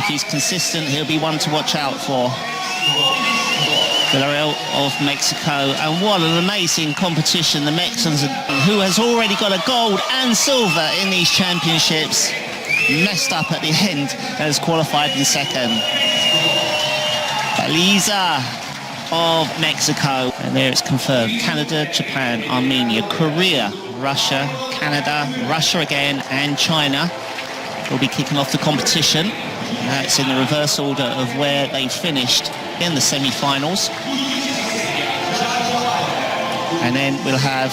if he's consistent, he'll be one to watch out for. Villarreal of Mexico, and what an amazing competition. The Mexicans, who has already got a gold and silver in these championships, messed up at the end, has qualified in second. Balleza of Mexico, and there it's confirmed. Canada, Japan, Armenia, Korea, Russia, Canada, Russia again, and China will be kicking off the competition. That's in the reverse order of where they finished in the semi-finals. And then we'll have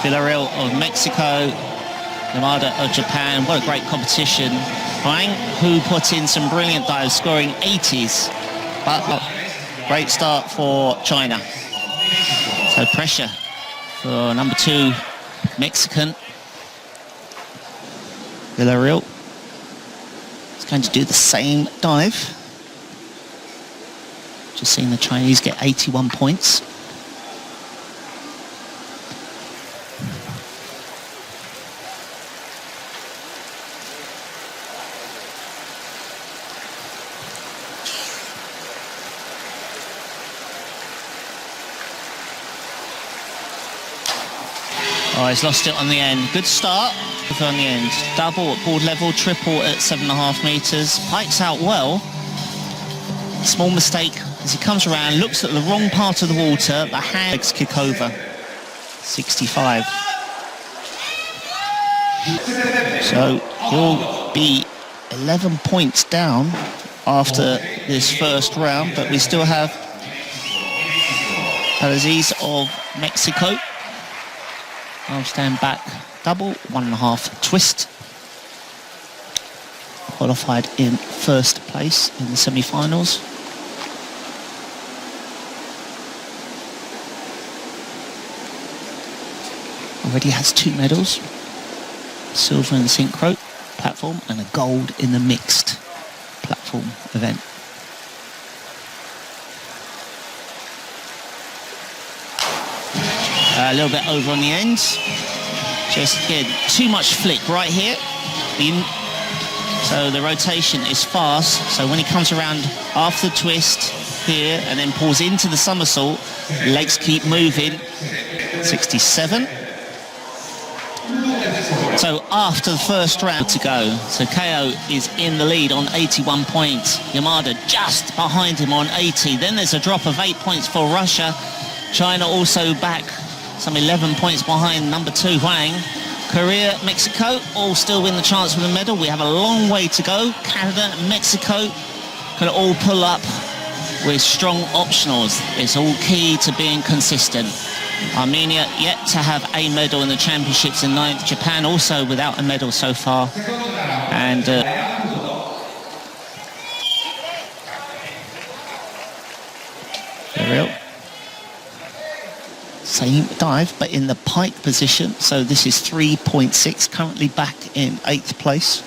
Villarreal of Mexico, Yamada of Japan. What a great competition. HUANG, who put in some brilliant dives, scoring 80s. But great start for China. So pressure for number 2, Mexican. Villarreal is going to do the same dive. Just seen the Chinese get 81 points. Oh, he's lost it on the end. Good start on the end. Double at board level, triple at 7.5 meters. Pikes out well. Small mistake as he comes around, looks at the wrong part of the water. The hands kick over. 65. So he'll be 11 points down after this first round, but we still have Balleza of Mexico. I'll stand back double, 1.5 twist. Qualified in first place in the semi-finals. Already has 2 medals. Silver in the synchro platform and a gold in the mixed platform event. A little bit over on the end. Just again, too much flick right here. So the rotation is fast. So when he comes around after the twist here and then pulls into the somersault, legs keep moving. 67. So after the first round to go, so KO is in the lead on 81 points. Yamada just behind him on 80. Then there's a drop of 8 points for Russia. China also back some 11 points behind number 2, HUANG. Korea, Mexico, all still win the chance for the medal. We have a long way to go. Canada and Mexico can all pull up with strong optionals. It's all key to being consistent. Armenia yet to have a medal in the championships in 9th. Japan also without a medal so far. And Villarreal. Same dive, but in the pike position. So this is 3.6, currently back in 8th place.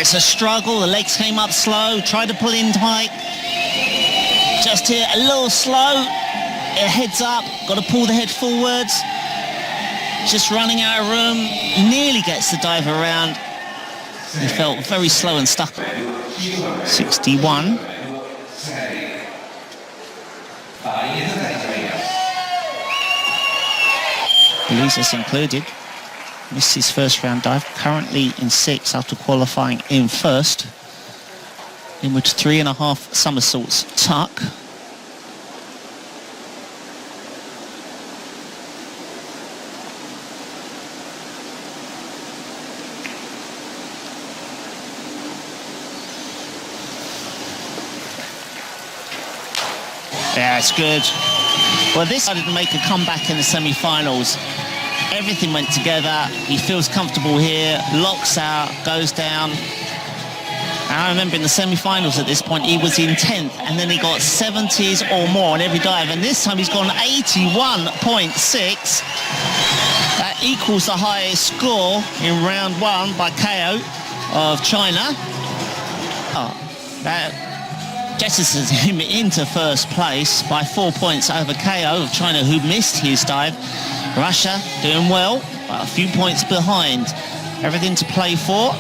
It's a struggle. The legs came up slow. Tried to pull in pike. Just here, a little slow. It heads up. Got to pull the head forwards. Just running out of room. Nearly gets the dive around. He felt very slow and stuck. 61. Balleza's included. Missed his first round dive, currently in 6th after qualifying in 1st. In which 3.5 somersaults tuck. Yeah, it's good. Well, this started to make a comeback in the semi-finals. Everything went together. He feels comfortable here, locks out, goes down. I remember in the semi-finals at this point, he was in 10th, and then he got 70s or more on every dive, and this time he's gone 81.6. That equals the highest score in round 1 by KO of China. That jettisons him into first place by 4 points over KO of China, who missed his dive. Russia doing well, but a few points behind. Everything to play for.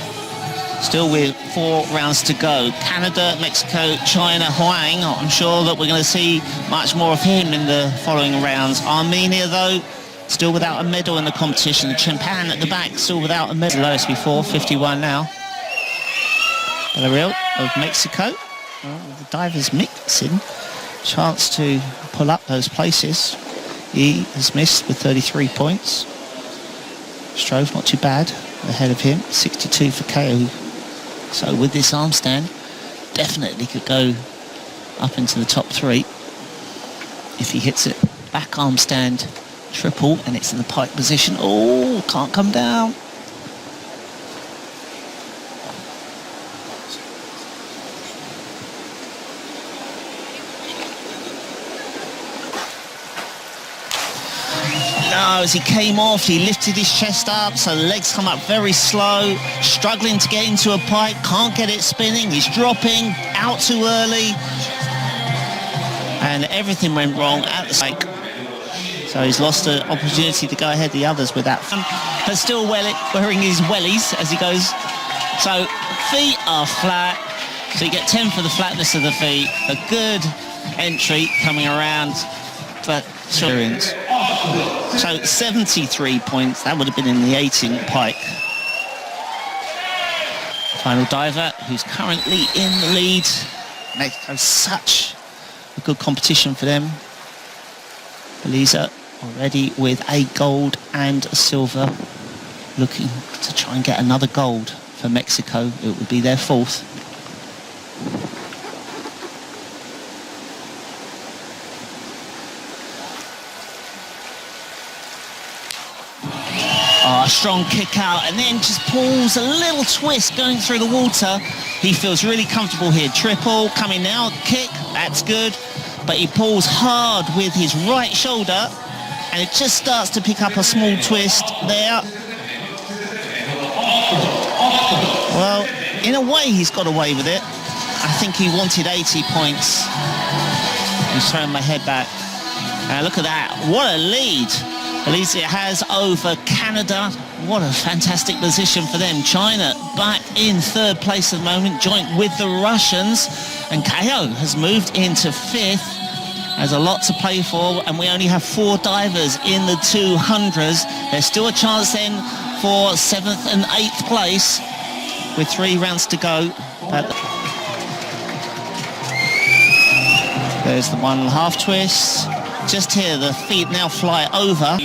Still with 4 rounds to go. Canada, Mexico, China, HUANG. I'm sure that we're going to see much more of him in the following rounds. Armenia, though, still without a medal in the competition. Japan at the back, still without a medal. Lowest before, 51 now. Varonil of Mexico. The divers mixing. Chance to pull up those places. He has missed with 33 points. Strove not too bad ahead of him. 62 for KO. So with this arm stand, definitely could go up into the top 3 if he hits it. Back arm stand, triple, and it's in the pike position. Oh, can't come down. No, as he came off, he lifted his chest up, so the legs come up very slow, struggling to get into a pike, can't get it spinning, he's dropping, out too early, and everything went wrong at the pike. So he's lost the opportunity to go ahead the others with that. But still wearing his wellies as he goes. So feet are flat, so you get 10 for the flatness of the feet. A good entry coming around, but experience. So 73 points, that would have been in the 18th pike. Final diver, who's currently in the lead. Mexico, such a good competition for them. Balleza already with a gold and a silver, looking to try and get another gold for Mexico. It would be their 4th. A strong kick out, and then just pulls a little twist going through the water. He feels really comfortable here. Triple coming now, kick, that's good, but he pulls hard with his right shoulder, and it just starts to pick up a small twist there. Well, in a way he's got away with it. I think he wanted 80 points. He's throwing my head back. Look at that, what a lead Balleza has over Canada. What a fantastic position for them. China back in 3rd place at the moment, joint with the Russians. And KO has moved into 5th. There's a lot to play for, and we only have 4 divers in the 200s. There's still a chance then for 7th and 8th place with 3 rounds to go. There's the 1.5 twist. Just here, the feet now fly over.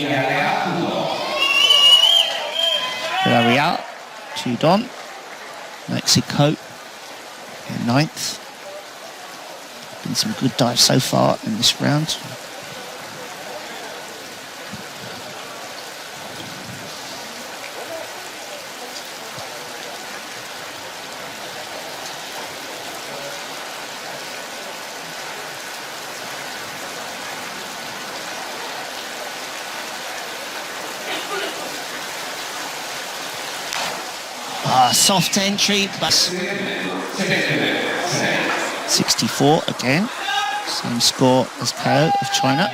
There we are, 2 done. Mexico in 9th. Been some good dives so far in this round. Soft entry, but 64 again. Same score as KO of China.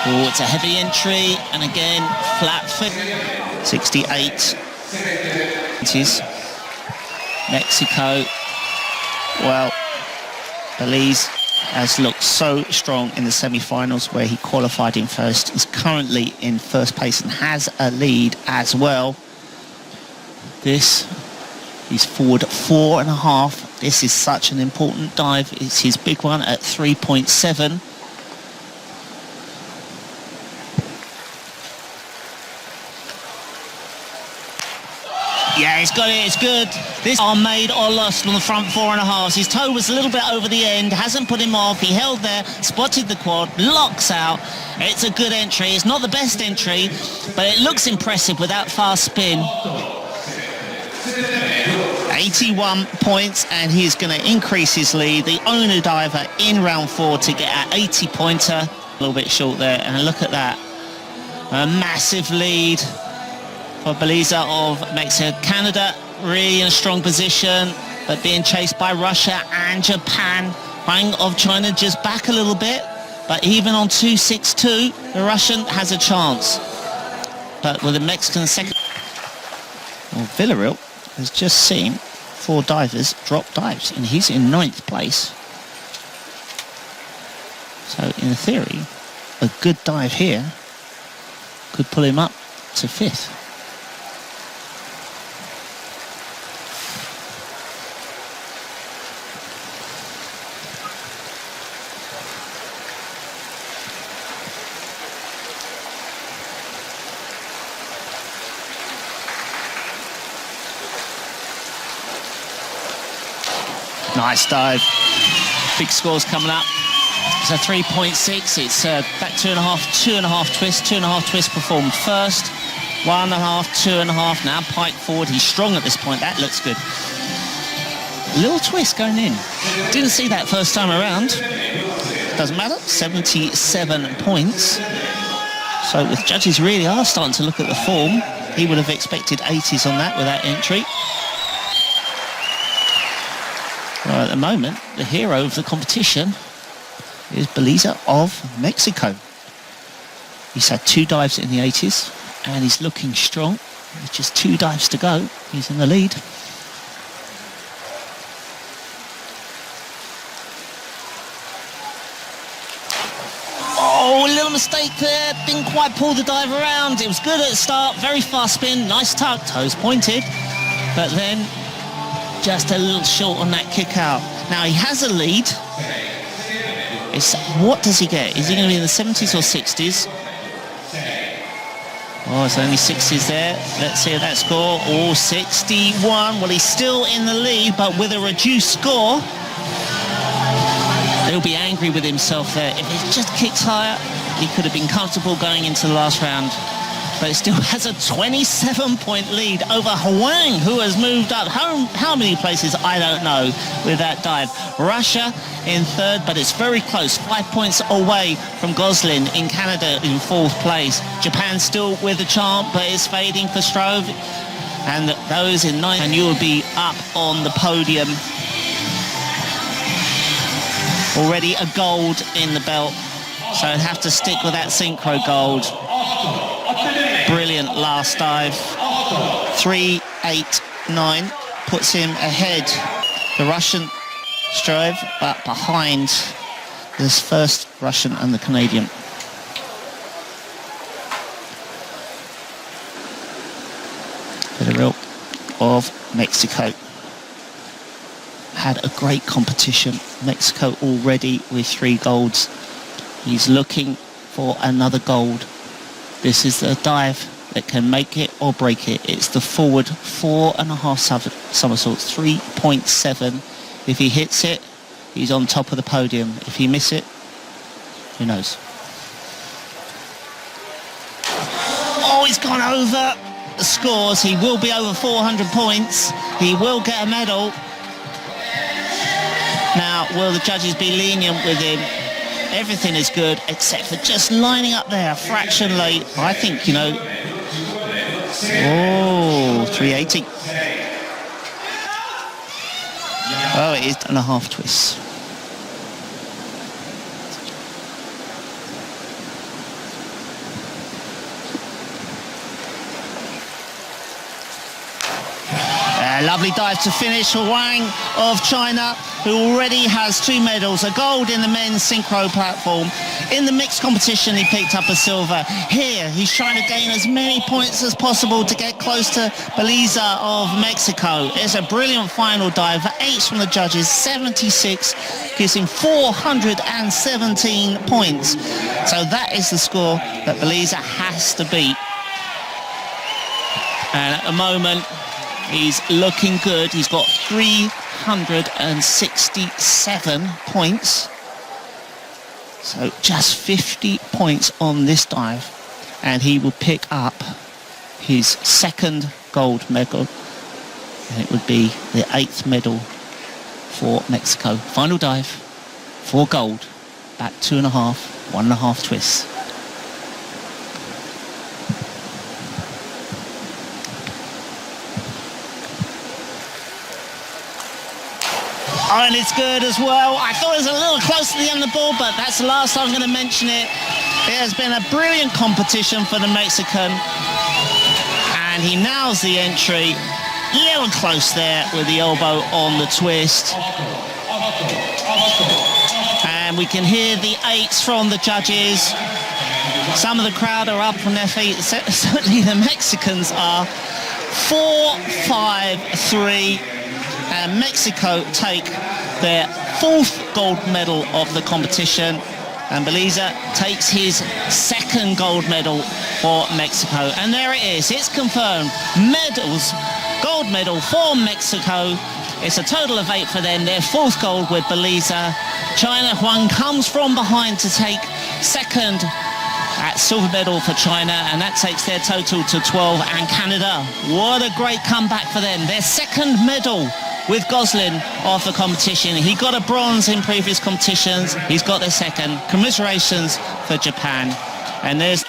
Oh, it's a heavy entry, and again, flat foot. 68. It is Mexico. Well, Balleza has looked so strong in the semi-finals where he qualified in 1st. He's currently in 1st place and has a lead as well. He's forward 4.5. This is such an important dive. It's his big one at 3.7. Yeah, He's got it, it's good. This are made or lost on the front 4.5. His toe was a little bit over the end, hasn't put him off. He held there, spotted the quad, locks out. It's a good entry. It's not the best entry, but it looks impressive with that fast spin. 81 points, and he's going to increase his lead. The owner diver in round 4 to get an 80-pointer. A little bit short there, and look at that. A massive lead for Balleza of Mexico. Canada really in a strong position, but being chased by Russia and Japan. HUANG of China just back a little bit, but even on 2.62, the Russian has a chance. But with the Mexican second... Well, Villarreal has just seen 4 divers drop dives, and he's in 9th place. So in theory, a good dive here could pull him up to 5th. Nice dive. Big scores coming up. It's a 3.6. It's back 2.5 twist. 2.5 twist performed first. 1.5, 2.5. Now pike forward. He's strong at this point. That looks good. Little twist going in. Didn't see that first time around. Doesn't matter. 77 points. So the judges really are starting to look at the form. He would have expected 80s on that with that entry. Well, at the moment, the hero of the competition is Balleza of Mexico. He's had 2 dives in the 80s, and he's looking strong. With just 2 dives to go, he's in the lead. Oh, a little mistake there. Didn't quite pull the dive around. It was good at the start. Very fast spin. Nice tuck. Toes pointed. But then just a little short on that kick out. Now he has a lead. What does he get? Is he going to be in the 70s or 60s? Oh, it's only 60s there. Let's see that score. Oh, 61. Well, he's still in the lead, but with a reduced score. He'll be angry with himself there. If he just kicks higher, he could have been comfortable going into the last round. But it still has a 27-point lead over HUANG, who has moved up. How many places, I don't know, with that dive. Russia in 3rd, but it's very close. 5 points away from GOSSELIN in Canada in 4th place. Japan still with a chant, but it's fading for Strove. And those in 9th, and you will be up on the podium. Already a gold in the belt, so I'd have to stick with that synchro gold. Brilliant last dive. 3.89 puts him ahead the Russian Strove, but behind this first Russian and the Canadian. Villarreal of Mexico had a great competition. Mexico already with 3 golds. He's looking for another gold. This is the dive that can make it or break it. It's the forward 4.5 somersaults, 3.7. If he hits it, he's on top of the podium. If he misses it, who knows? Oh, he's gone over the scores. He will be over 400 points. He will get a medal. Now, will the judges be lenient with him? Everything is good except for just lining up there a fraction late. I think, you know... Oh, 380. Oh, it is 1.5 twists. Lovely dive to finish for HUANG of China, who already has 2 medals, a gold in the men's synchro platform. In the mixed competition, he picked up a silver. Here, he's trying to gain as many points as possible to get close to Balleza of Mexico. It's a brilliant final dive. 8 from the judges, 76, gives him 417 points. So that is the score that Balleza has to beat. And at the moment, He's looking good. He's got 367 points. So just 50 points on this dive. And he will pick up his second gold medal. And it would be the 8th medal for Mexico. Final dive for gold. Back 2.5, 1.5 twists. Oh, and it's good as well. I thought it was a little close to the end of the ball, but that's the last time I'm going to mention it. It has been a brilliant competition for the Mexican. And he nails the entry. Little close there with the elbow on the twist. And we can hear the 8s from the judges. Some of the crowd are up on their feet. Certainly the Mexicans are. 4-5-3. And Mexico take their 4th gold medal of the competition. And Balleza takes his 2nd gold medal for Mexico. And there it is. It's confirmed. Medals. Gold medal for Mexico. It's a total of 8 for them. Their 4th gold with Balleza. China, HUANG comes from behind to take 2nd at silver medal for China, and that takes their total to 12. And Canada, what a great comeback for them. Their 2nd medal with GOSSELIN of the competition. He got a bronze in previous competitions. He's got their 2nd. Commiserations for Japan. And there's